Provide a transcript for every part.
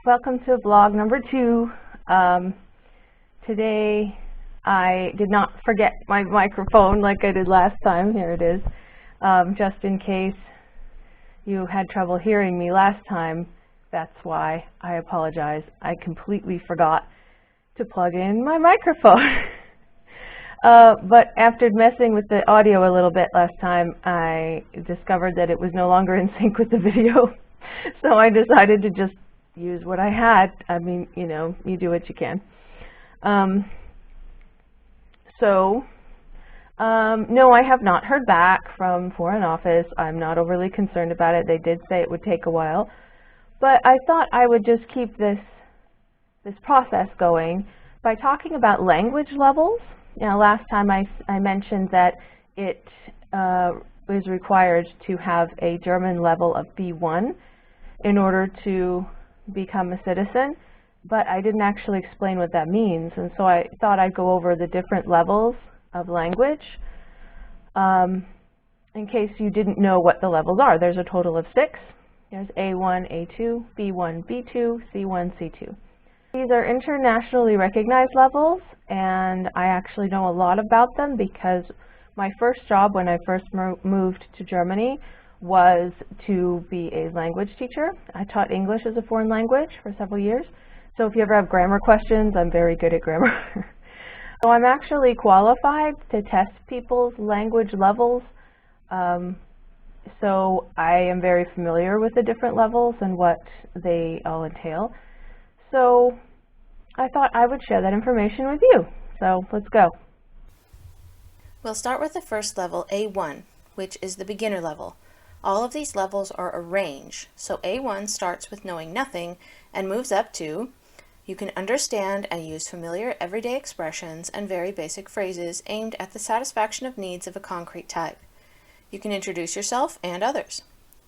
welcome to vlog number 2. Today I did not forget my microphone like I did last time. Here it is. Just in case you had trouble hearing me last time, that's why. I apologize. I completely forgot to plug in my microphone. But after messing with the audio a little bit last time, I discovered that it was no longer in sync with the video. So I decided to just use what I had. I mean, you know, you do what you can. No, I have not heard back from Foreign Office. I'm not overly concerned about it. They did say it would take a while. But I thought I would just keep this process going by talking about language levels. Now, last time I mentioned that it is required to have a German level of B1 in order to become a citizen, but I didn't actually explain what that means, and so I thought I'd go over the different levels of language in case you didn't know what the levels are. There's a total of 6. There's A1, A2, B1, B2, C1, C2. These are internationally recognized levels, and I actually know a lot about them because my first job when I first moved to Germany was to be a language teacher. I taught English as a foreign language for several years. So if you ever have grammar questions, I'm very good at grammar. So I'm actually qualified to test people's language levels. So I am very familiar with the different levels and what they all entail. So I thought I would share that information with you. So let's go. We'll start with the first level, A1, which is the beginner level. All of these levels are a range, so A1 starts with knowing nothing and moves up to you can understand and use familiar everyday expressions and very basic phrases aimed at the satisfaction of needs of a concrete type. You can introduce yourself and others.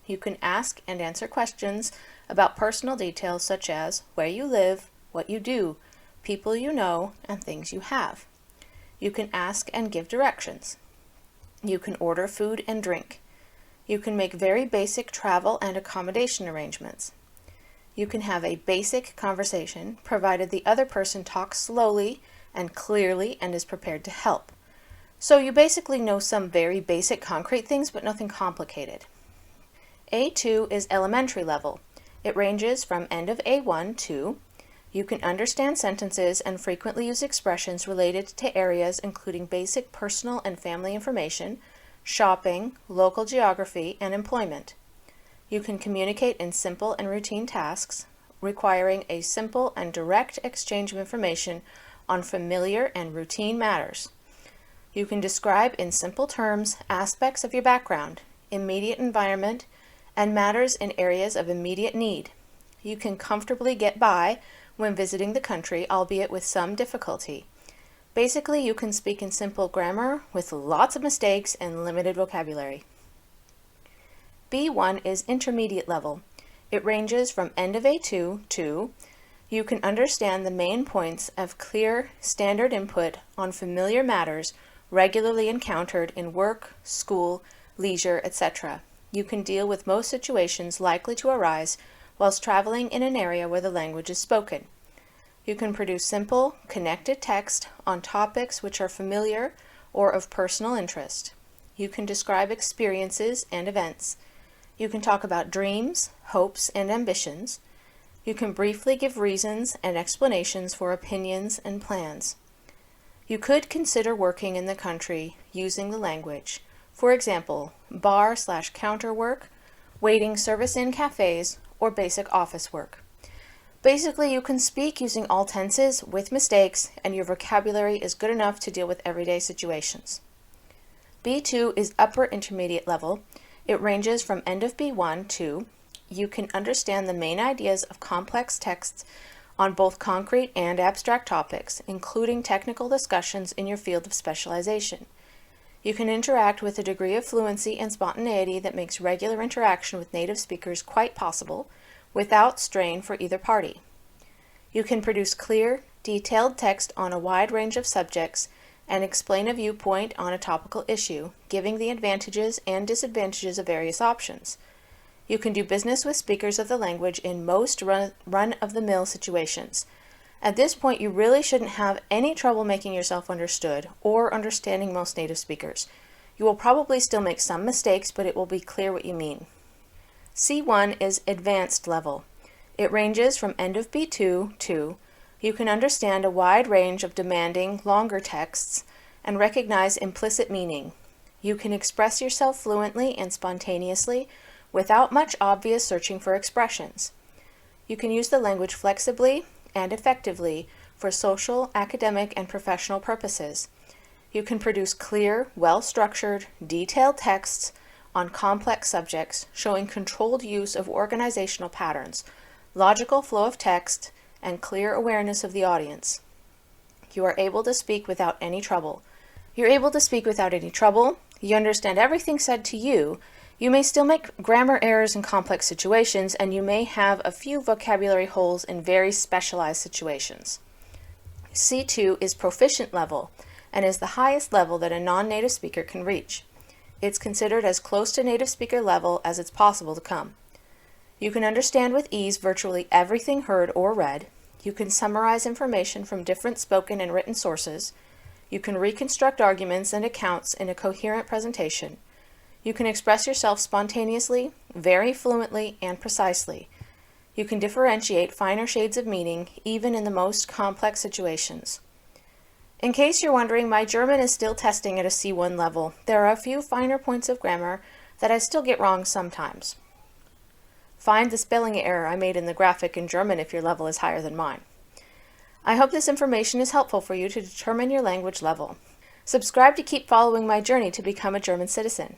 You can ask and answer questions about personal details such as where you live, what you do, people you know, and things you have. You can ask and give directions. You can order food and drink. You can make very basic travel and accommodation arrangements. You can have a basic conversation, provided the other person talks slowly and clearly and is prepared to help. So you basically know some very basic concrete things, but nothing complicated. A2 is elementary level. It ranges from end of A1 to you can understand sentences and frequently use expressions related to areas including basic personal and family information, shopping, local geography, and employment. You can communicate in simple and routine tasks, requiring a simple and direct exchange of information on familiar and routine matters. You can describe in simple terms aspects of your background, immediate environment, and matters in areas of immediate need. You can comfortably get by when visiting the country, albeit with some difficulty. Basically, you can speak in simple grammar with lots of mistakes and limited vocabulary. B1 is intermediate level. It ranges from end of A2 to you can understand the main points of clear, standard input on familiar matters regularly encountered in work, school, leisure, etc. You can deal with most situations likely to arise whilst traveling in an area where the language is spoken. You can produce simple, connected text on topics which are familiar or of personal interest. You can describe experiences and events. You can talk about dreams, hopes, and ambitions. You can briefly give reasons and explanations for opinions and plans. You could consider working in the country using the language. For example, bar/counter work, waiting service in cafes, or basic office work. Basically, you can speak using all tenses with mistakes, and your vocabulary is good enough to deal with everyday situations. B2 is upper intermediate level. It ranges from end of B1 to you can understand the main ideas of complex texts on both concrete and abstract topics, including technical discussions in your field of specialization. You can interact with a degree of fluency and spontaneity that makes regular interaction with native speakers quite possible, without strain for either party. You can produce clear, detailed text on a wide range of subjects and explain a viewpoint on a topical issue, giving the advantages and disadvantages of various options. You can do business with speakers of the language in most run-of-the-mill situations. At this point, you really shouldn't have any trouble making yourself understood or understanding most native speakers. You will probably still make some mistakes, but it will be clear what you mean. C1 is advanced level. It ranges from end of B2 to you can understand a wide range of demanding, longer texts and recognize implicit meaning. You can express yourself fluently and spontaneously without much obvious searching for expressions. You can use the language flexibly and effectively for social, academic, and professional purposes. You can produce clear, well-structured, detailed texts on complex subjects, showing controlled use of organizational patterns, logical flow of text, and clear awareness of the audience. You are able to speak without any trouble. You're able to speak without any trouble. You understand everything said to you. You may still make grammar errors in complex situations, and you may have a few vocabulary holes in very specialized situations. C2 is proficient level and is the highest level that a non-native speaker can reach. It's considered as close to native speaker level as it's possible to come. You can understand with ease virtually everything heard or read. You can summarize information from different spoken and written sources. You can reconstruct arguments and accounts in a coherent presentation. You can express yourself spontaneously, very fluently, and precisely. You can differentiate finer shades of meaning, even in the most complex situations. In case you're wondering, my German is still testing at a C1 level. There are a few finer points of grammar that I still get wrong sometimes. Find the spelling error I made in the graphic in German if your level is higher than mine. I hope this information is helpful for you to determine your language level. Subscribe to keep following my journey to become a German citizen.